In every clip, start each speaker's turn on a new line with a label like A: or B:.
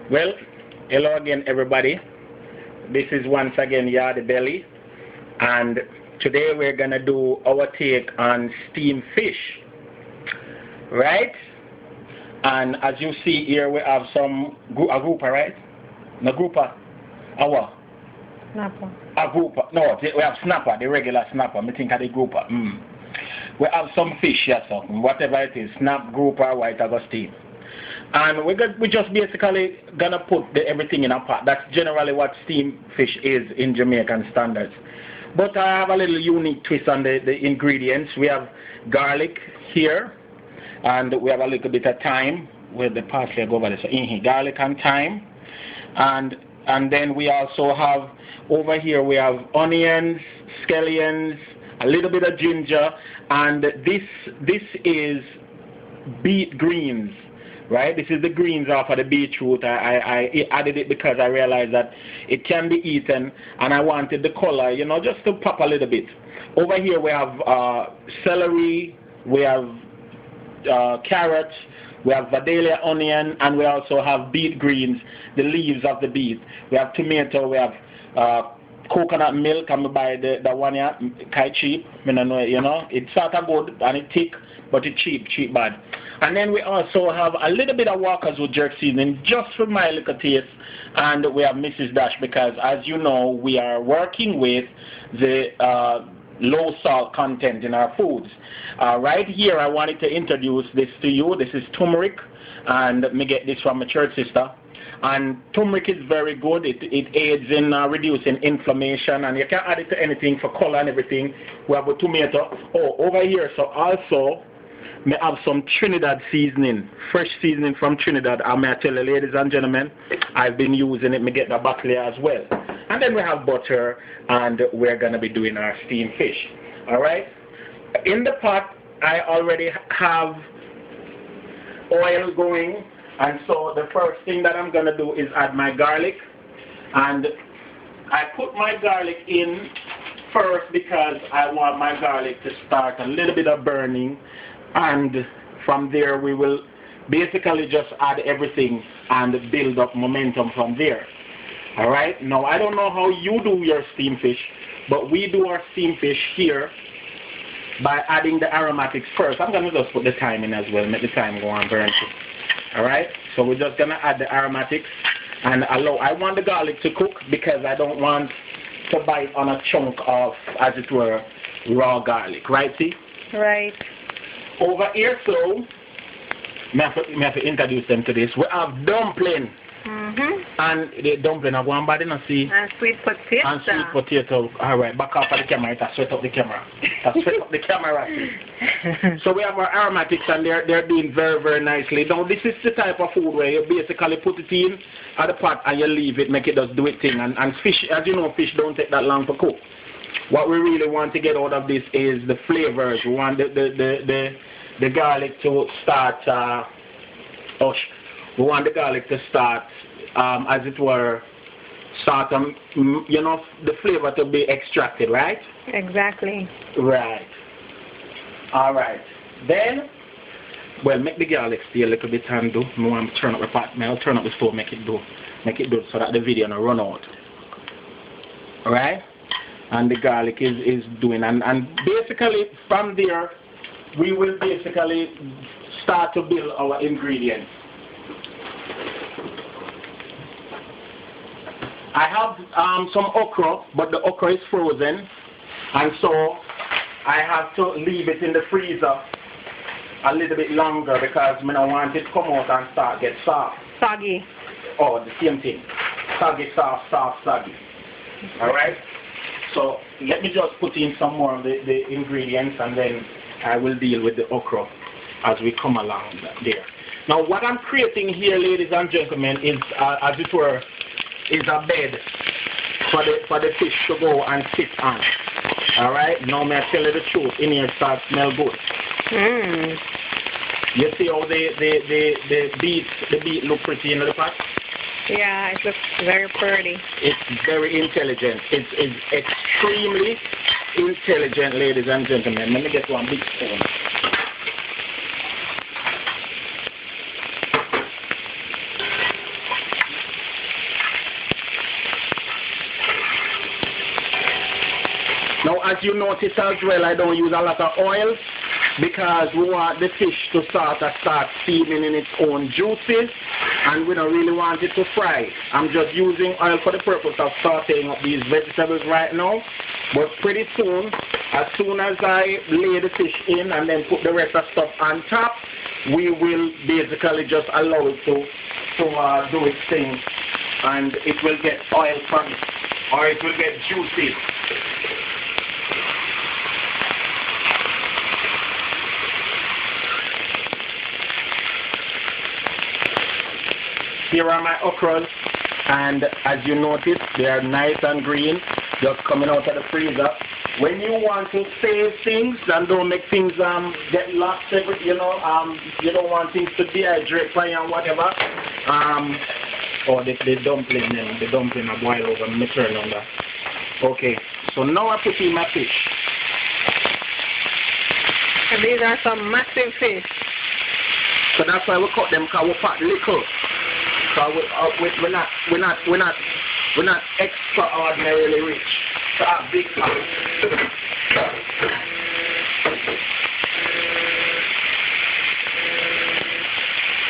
A: Well, hello again, everybody. This is once again Yardy Belly, and today we're gonna do our take on steamed fish, right? And as you see here, we have a grouper, right? No grouper, our
B: Snapper.
A: a grouper. No, we have snapper, the regular snapper. Me think of the grouper. We have some fish here, so whatever it is, snap, grouper, white Augustine. And we just basically gonna put everything in a pot. That's generally what steamed fish is in Jamaican standards. But I have a little unique twist on the ingredients. We have garlic here, and we have a little bit of thyme with the parsley go over there. So in here, garlic and thyme, and then we also have over here we have onions, scallions, a little bit of ginger, and this is beet greens. Right, this is the greens off of the beetroot. I added it because I realized that it can be eaten, and I wanted the color, just to pop a little bit. Over here we have celery, we have carrots, we have Vidalia onion, and we also have beet greens, the leaves of the beet. We have tomato, we have coconut milk. I'm buy the one here, quite cheap. I don't know, it's sort of good and it's thick, but it's cheap bad. And then we also have a little bit of Walker's with jerk seasoning, just for my little taste. And we have Mrs. Dash because, as you know, we are working with the low salt content in our foods. Right here, I wanted to introduce this to you. This is turmeric, and me get this from my church sister. And turmeric is very good. It aids in reducing inflammation, and you can add it to anything for color and everything. We have a tomato. Oh, over here, so also, may have some Trinidad seasoning, fresh seasoning from Trinidad. I may tell you, ladies and gentlemen, I've been using it. Me get the bottle here as well. And then we have butter, and we're going to be doing our steamed fish. All right? In the pot, I already have oil going. And so the first thing that I'm going to do is add my garlic. And I put my garlic in first because I want my garlic to start a little bit of burning. And from there we will basically just add everything and build up momentum from there. Alright? Now I don't know how you do your steamed fish, but we do our steamed fish here by adding the aromatics first. I'm going to just put the thyme in as well, make the thyme go and burn too. Alright, so we're just going to add the aromatics and I want the garlic to cook because I don't want to bite on a chunk of, as it were, raw garlic. Right, see?
B: Right.
A: Over here, so, may I have to introduce them to this. We have dumpling. And the dumpling, I go and bad, see?
B: And sweet potato.
A: And sweet potato. Alright, back off of the camera. It has sweat up the camera. So we have our aromatics, and they're doing very, very nicely. Now, this is the type of food where you basically put it in at the pot and you leave it, make it just do its thing. And fish, as you know, fish don't take that long to cook. What we really want to get out of this is the flavors. We want the garlic to start, we want the garlic to start, as it were, the flavor to be extracted, right?
B: Exactly.
A: Right. All right. Then, well, make the garlic stay a little bit and do. I want to turn up the pot. I'll turn up the stove, make it do so that the video don't run out. All right? And the garlic is doing. And basically, from there, we will basically start to build our ingredients. I have some okra, but the okra is frozen, and so I have to leave it in the freezer a little bit longer because I don't want it to come out and start get soft.
B: Soggy.
A: Oh, the same thing. Soggy, soft, soggy. Alright? So let me just put in some more of the ingredients, and then I will deal with the okra as we come along there. Now what I'm creating here, ladies and gentlemen, is as it were, is a bed for the fish to go and sit on. Alright? Now may I tell you the truth, in here starts smell good. You see how the beet look pretty in the pot?
B: Yeah, it looks very pretty.
A: It's very intelligent. It's extremely intelligent, ladies and gentlemen. Let me get one big spoon. as you notice as well, I don't use a lot of oil because we want the fish to start steaming in its own juices, and we don't really want it to fry. I'm just using oil for the purpose of sauteing up these vegetables right now. But pretty soon, as soon as I lay the fish in and then put the rest of stuff on top, we will basically just allow it to do its thing, and it will get oil from it, or it will get juicy. Here are my okras, and as you notice, they are nice and green, just coming out of the freezer. When you want to save things and don't make things get lost, you don't want things to dehydrate for you and whatever. Or the dumpling are boil over, let me turn on that. Okay, so now I put in my fish.
B: And these are some massive fish.
A: So that's why we cut them, because we pack little. So we're not extraordinarily rich. So a big pot.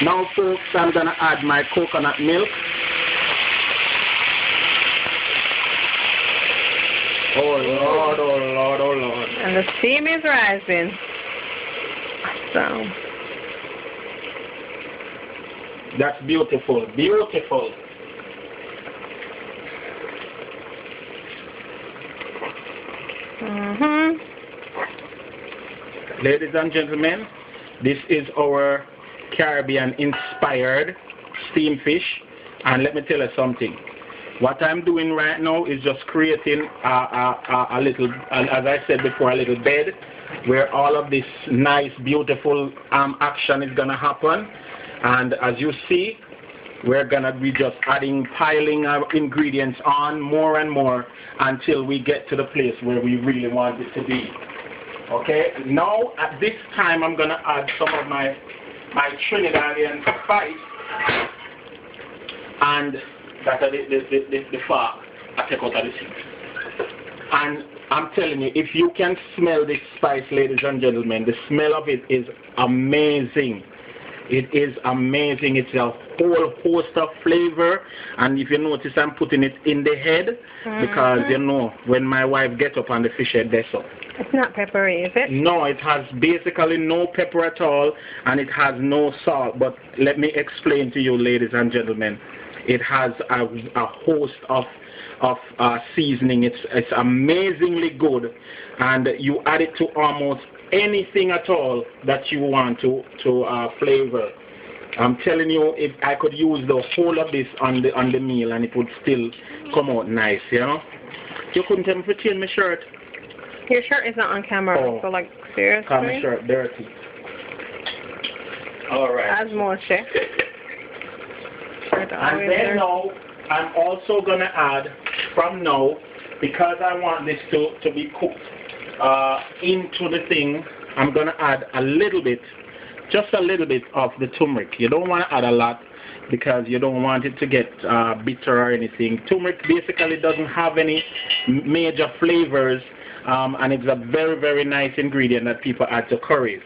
A: Now folks, I'm going to add my coconut milk. Oh Lord, oh Lord, oh Lord.
B: And the steam is rising. Awesome.
A: That's beautiful, beautiful. Ladies and gentlemen, this is our Caribbean-inspired steamed fish, and let me tell you something. What I'm doing right now is just creating a little, as I said before, a little bed where all of this nice, beautiful action is going to happen. And as you see, we're going to be just piling our ingredients on more and more until we get to the place where we really want it to be. Okay, now at this time I'm going to add some of my Trinidadian spice, and that's the fat I take out of the seed. And I'm telling you, if you can smell this spice, ladies and gentlemen, the smell of it is amazing. It is amazing. It's a whole host of flavor, and if you notice, I'm putting it in the head because, you know, when my wife gets up on the fish head, that's all.
B: It's not peppery, is it?
A: No, it has basically no pepper at all, and it has no salt. But let me explain to you, ladies and gentlemen, it has a host of seasoning. It's amazingly good, and you add it to almost anything at all that you want to flavor. I'm telling you, if I could use the whole of this on the meal, and it would still come out nice, you know. You couldn't tell me to change my shirt.
B: Your shirt is not on camera, so like seriously.
A: My shirt dirty. All right.
B: As more chef.
A: And then now, I'm also gonna add from now, because I want this to be cooked into the thing. I'm gonna add a little bit, just a little bit of the turmeric. You don't want to add a lot because you don't want it to get bitter or anything. Turmeric basically doesn't have any major flavors, and it's a very, very nice ingredient that people add to curries.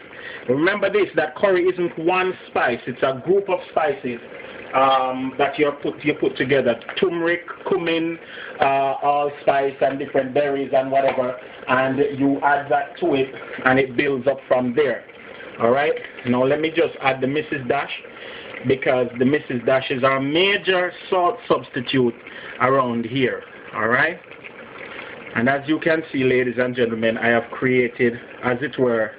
A: Remember this, that curry isn't one spice, it's a group of spices that you put together. Turmeric, cumin, allspice, and different berries and whatever, and you add that to it, and it builds up from there. Alright, now let me just add the Mrs. Dash, because the Mrs. Dash is our major salt substitute around here. Alright, and as you can see, ladies and gentlemen, I have created, as it were,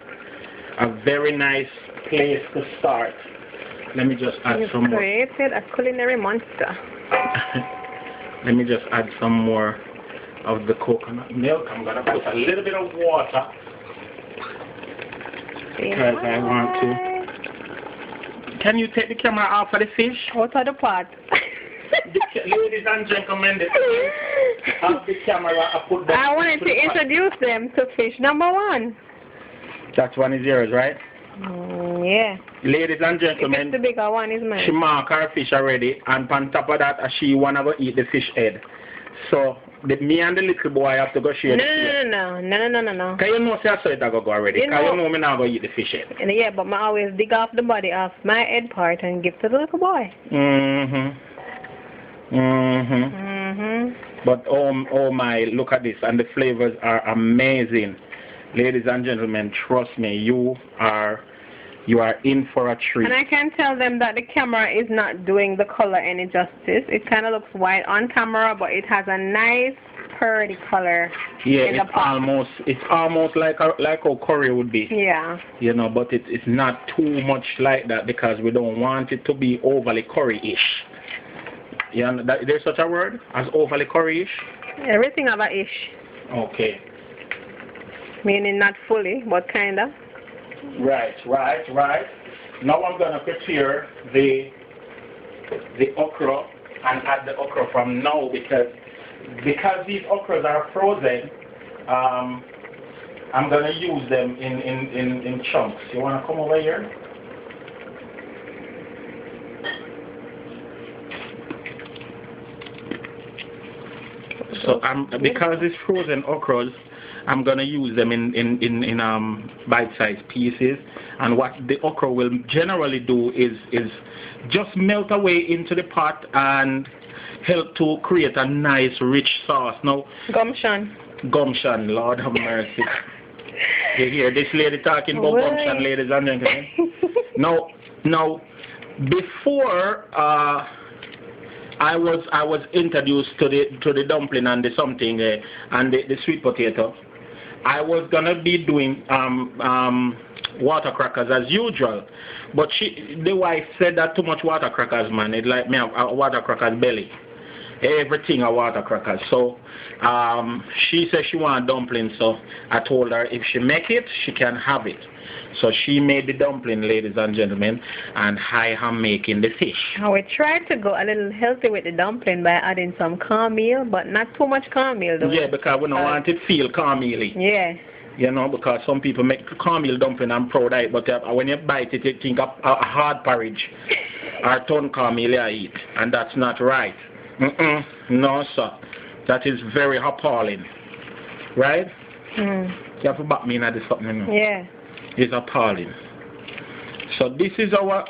A: a very nice place to start. Let me just add some more.
B: You've created a culinary monster.
A: Let me just add some more of the coconut milk. I'm going to put a little bit of water because I want to. Can you take the camera off of the fish?
B: Out of the pot.
A: Ladies and gentlemen, off the camera.
B: I wanted to introduce them to fish number one.
A: That one is yours, right?
B: Yeah.
A: Ladies and gentlemen,
B: if it's the bigger one is mine.
A: She marked her fish already, and on top of that, she wanna go eat the fish head. So me and the little boy have to go share the plate.
B: No.
A: Can you know say I saw it I go already? Can you know me now go eat the fish head?
B: Yeah, but I always dig off the body off my head part and give to the little boy.
A: But oh my, look at this, and the flavors are amazing. Ladies and gentlemen, trust me, you are in for a treat.
B: And I can tell them that the camera is not doing the color any justice. It kind of looks white on camera, but it has a nice pearly color.
A: Yeah,
B: in the pot.
A: it's almost like how curry would be.
B: Yeah.
A: You know, but it's not too much like that because we don't want it to be overly curry-ish. Yeah, there's such a word as overly curry-ish?
B: Everything of a ish.
A: Okay.
B: Meaning not fully, but kinda.
A: Right. Now I'm gonna prepare the okra and add the okra from now because these okras are frozen. I'm gonna use them in chunks. You wanna come over here? So because it's frozen okras, I'm gonna use them in bite-sized pieces. And what the okra will generally do is just melt away into the pot and help to create a nice rich sauce. Now,
B: Gumption,
A: Lord have mercy. You hear this lady talking about gumption, ladies and gentlemen? Now, before I was introduced to the dumpling and the something and the sweet potato. I was gonna be doing water crackers as usual, but the wife said that too much water crackers, man. It like me have a water crackers belly. Everything a water crackers. So she said she want dumplings. So I told her if she make it, she can have it. So she made the dumpling, ladies and gentlemen, and I am making the fish.
B: We tried to go a little healthy with the dumpling by adding some cornmeal, but not too much cornmeal though.
A: Yeah, because we don't want it to feel cornmeal-y.
B: Yeah.
A: You know, because some people make cornmeal dumpling and proud of it, but when you bite it, you think of a hard porridge or ton cornmeal you eat, and that's not right. No, sir. That is very appalling. Right? You have to back me in at this something, you know?
B: Yeah.
A: It's appalling. So this is our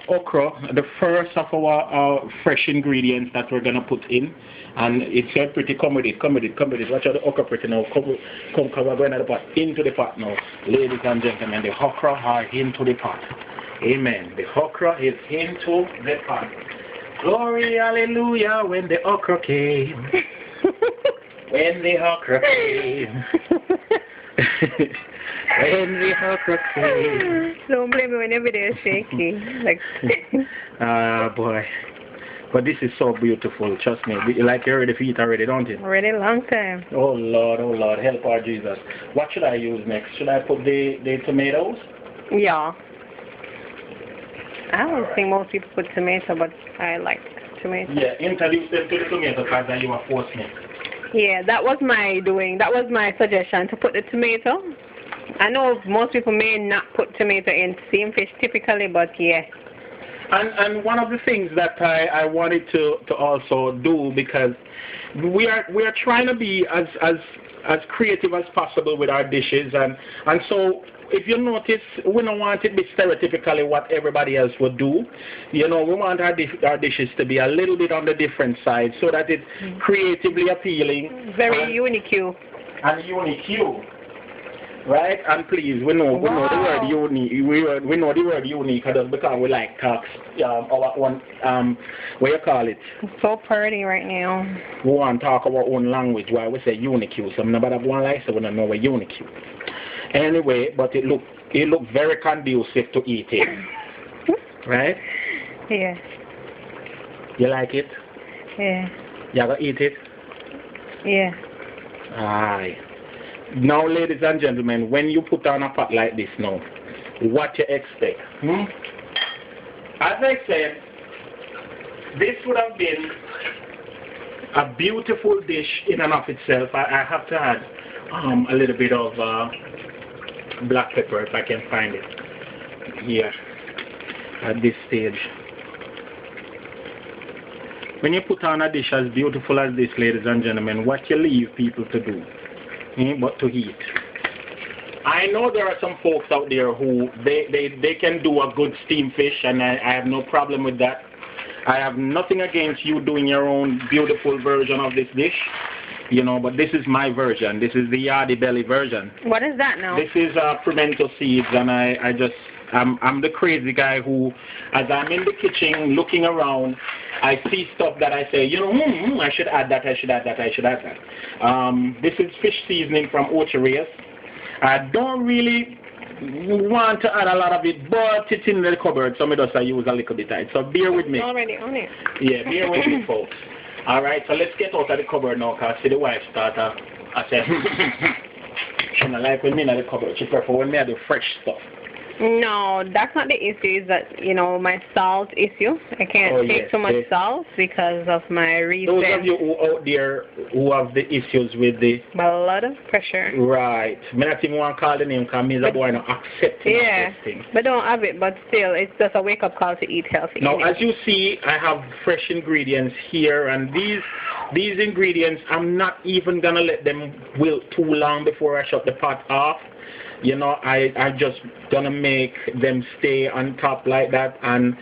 A: okra, the first of our fresh ingredients that we're gonna put in, and it's pretty. Come with it. Watch out the okra pretty now. Come, we're going to the pot, into the pot now, ladies and gentlemen. The okra are into the pot. Amen. The okra is into the pot. Glory, hallelujah, when the okra came. When the okra came. When the okra came.
B: Don't blame me when your video is shaky. Like.
A: Boy. But this is so beautiful, trust me. Like you're ready to eat already, don't you?
B: Already a long time.
A: Oh Lord, help our Jesus. What should I use next? Should I put the tomatoes?
B: Yeah. I don't think most people put tomato, but I like tomato.
A: Yeah, introduce them to the tomato because then you are forced me.
B: Yeah, that was my doing. That was my suggestion, to put the tomato. I know most people may not put tomato in steamed fish typically, but yeah.
A: And one of the things that I wanted to also do, because we are trying to be as creative as possible with our dishes, and so if you notice, we don't want it to be stereotypically what everybody else would do. You know, we want our dishes to be a little bit on the different side so that it's creatively appealing.
B: Very unique.
A: And unique. Right? And please, we know the word unique. We know the word unique because we like talks. Our own, what you call it?
B: It's so pretty right now.
A: We want to talk our own language while we say unique. So nobody one like so we don't know what unique. Anyway, but it look very conducive to eating. Right?
B: Yeah.
A: You like it?
B: Yeah.
A: You gonna eat it?
B: Yeah.
A: Aye. Now, ladies and gentlemen, when you put on a pot like this now, what you expect? As I said, this would have been a beautiful dish in and of itself. I have to add a little bit of black pepper if I can find it here at this stage. when you put on a dish as beautiful as this, ladies and gentlemen, what you leave people to do, but to eat. I know there are some folks out there who they can do a good steamed fish, and I have no problem with that. I have nothing against you doing your own beautiful version of this dish, you know, but this is my version. This is the Yardy Belly version.
B: What is that now? This
A: is pimento seeds, and I'm the crazy guy who, as I'm in the kitchen looking around, I see stuff that I say, you know, I should add that, I should add that, I should add that. This is fish seasoning from Ochereas. I don't really want to add a lot of it, but it's in the cupboard, so I just use a little bit of it. So bear with me.
B: Already on it.
A: Yeah, bear with me, folks. All right, so let's get out of the cupboard now, because see the wife started. I said, she don't like when me in the cupboard. She prefer when me have the fresh stuff.
B: No, that's not the issue. Is that, you know, my salt issue. I can't take too much salt because of my recent.
A: Those of you who out there who have the issues with the
B: blood pressure.
A: Right. I not even want to call the name because me is a boy not accepting those things.
B: But don't have it. But still, it's just a wake up call to eat healthy.
A: Now, as you see, I have fresh ingredients here, and these ingredients, I'm not even gonna let them wilt too long before I shut the pot off. You know, I just gonna make them stay on top like that and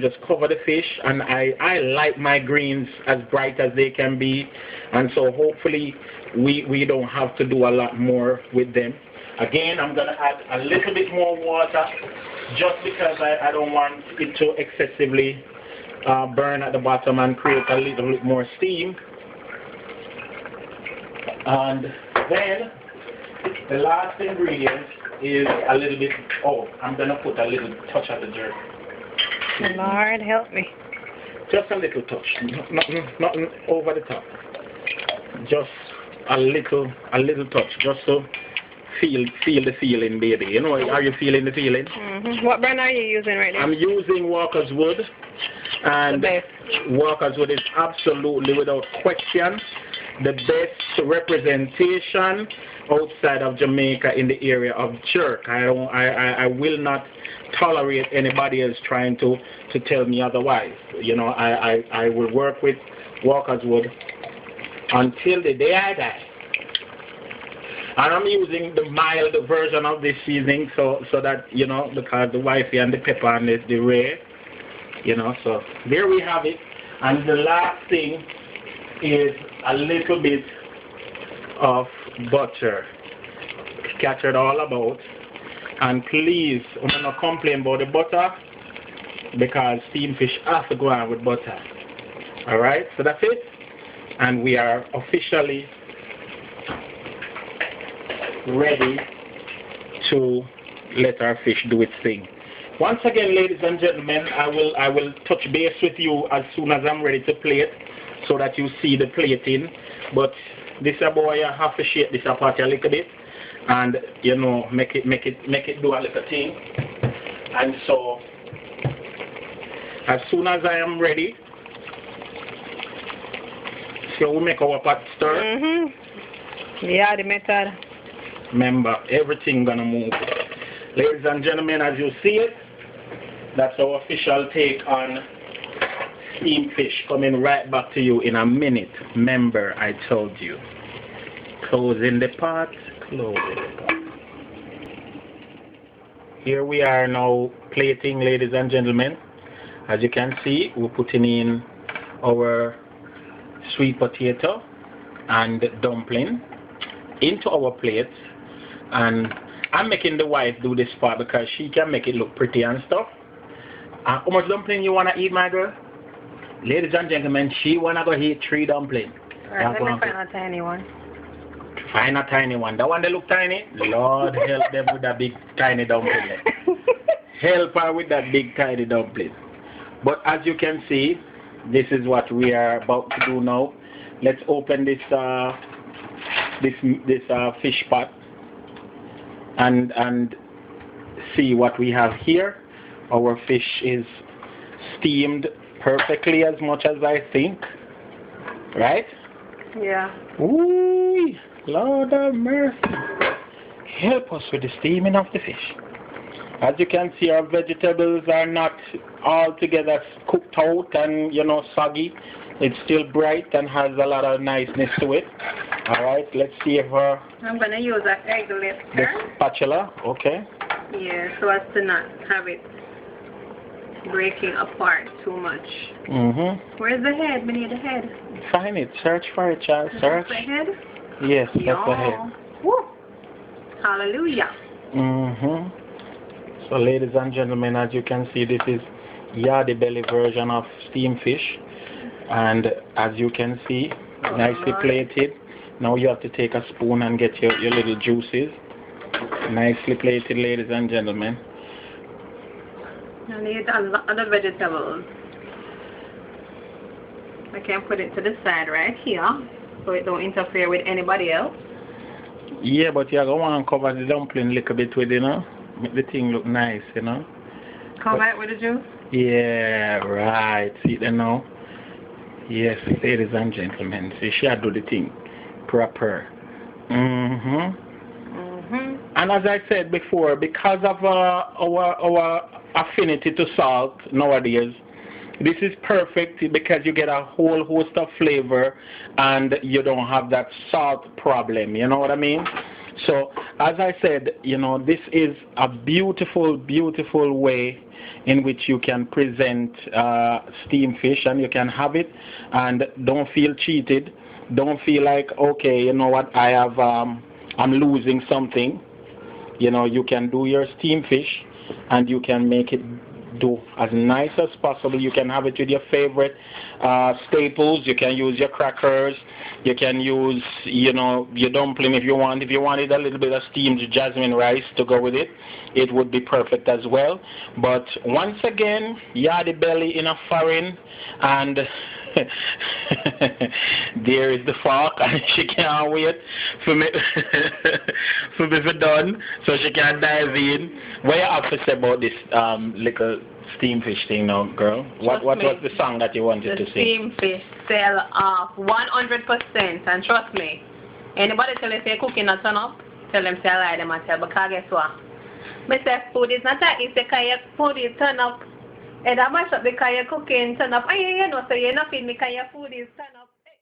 A: just cover the fish. And I like my greens as bright as they can be, and so hopefully we don't have to do a lot more with them. Again, I'm gonna add a little bit more water just because I don't want it to excessively burn at the bottom and create a little bit more steam. And then the last ingredient is a little bit, I'm going to put a little touch of the jerk.
B: Lord, help me.
A: Just a little touch. Nothing over the top. Just a little touch. Just to feel the feeling, baby. You know, are you feeling the feeling?
B: Mm-hmm. What brand are you using right now?
A: I'm using Walker's Wood. And Walker's Wood is absolutely, without question, the best representation outside of Jamaica in the area of jerk. I will not tolerate anybody else trying to tell me otherwise. You know, I will work with Walker's Wood until the day I die. And I'm using the mild version of this seasoning so that, you know, because the wifey and the pepper and the rare, you know, so there we have it. And the last thing is a little bit of butter scattered all about. And please, I'm not gonna complain about the butter because steamed fish have to go on with butter. Alright, so that's it. And we are officially ready to let our fish do its thing. Once again, ladies and gentlemen, I will touch base with you as soon as I'm ready to plate so that you see the plating. But this boy, I have to shake this apart a little bit and, you know, make it do a little thing. And so as soon as I am ready, so we make our pot stir.
B: Mm-hmm. Yeah, the method.
A: Remember, everything gonna move. Ladies and gentlemen, as you see it, that's our official take on steamed fish. Coming right back to you in a minute. Remember, I told you. Closing the pot, closing the pot. Here we are now plating, ladies and gentlemen. As you can see, we're putting in our sweet potato and dumpling into our plates. And I'm making the wife do this part because she can make it look pretty and stuff. How much dumpling you want to eat, my girl? Ladies and gentlemen, she want to go eat 3 dumplings.
B: Alright, let me find a tiny one.
A: Find a tiny one. The one that look tiny? Lord help them with that big tiny dumpling. Help her with that big tiny dumpling. But as you can see, this is what we are about to do now. Let's open this fish pot and see what we have here. Our fish is steamed perfectly as much as I think, right?
B: Yeah.
A: Ooh, Lord of mercy. Help us with the steaming of the fish. As you can see, our vegetables are not altogether cooked out and, you know, soggy. It's still bright and has a lot of niceness to it. Alright, let's see if
B: I'm going to use an egg
A: the
B: lifter.
A: spatula, okay.
B: Yeah, so as to not have it breaking apart too much. Where's the head? We need the head.
A: Find it. Search for it, child. Search.
B: That's the head?
A: Yes, that's the head.
B: Woo. Hallelujah.
A: So, ladies and gentlemen, as you can see, this is the belly version of steamed fish. And as you can see, nicely plated. Now you have to take a spoon and get your little juices. Nicely plated, ladies and gentlemen.
B: I need other vegetables. I can put it to the side right here so it don't interfere with anybody else.
A: Yeah, but you're going to want to cover the dumpling a little bit with, make the thing look nice,
B: Cover it with the juice?
A: Yeah, right. See them now? Yes, ladies and gentlemen. See, she do the thing proper. And as I said before, because of our affinity to salt nowadays, this is perfect because you get a whole host of flavor and you don't have that salt problem, you know what I mean? So, as I said, this is a beautiful, beautiful way in which you can present steamed fish and you can have it and don't feel cheated. Don't feel like, okay, you know what, I'm losing something. You can do your steamed fish and you can make it do as nice as possible. You can have it with your favorite staples. You can use your crackers. You can use, your dumpling if you want. If you wanted a little bit of steamed jasmine rice to go with it, it would be perfect as well. But once again, the belly in a foreign, and there is the fork, and she can't wait for me for me to done, so she can dive in. What you have to say about this little steam fish thing now, girl? What was the song that you wanted to sing?
B: The steam fish sell off 100%, and trust me, anybody tell you say cooking not turn up, tell them say I lie them and tell, because guess what? Me say food is not that easy, because your food is turn up. And I mash up because you're cooking turn up. So you're not feeding me because your food is turn up.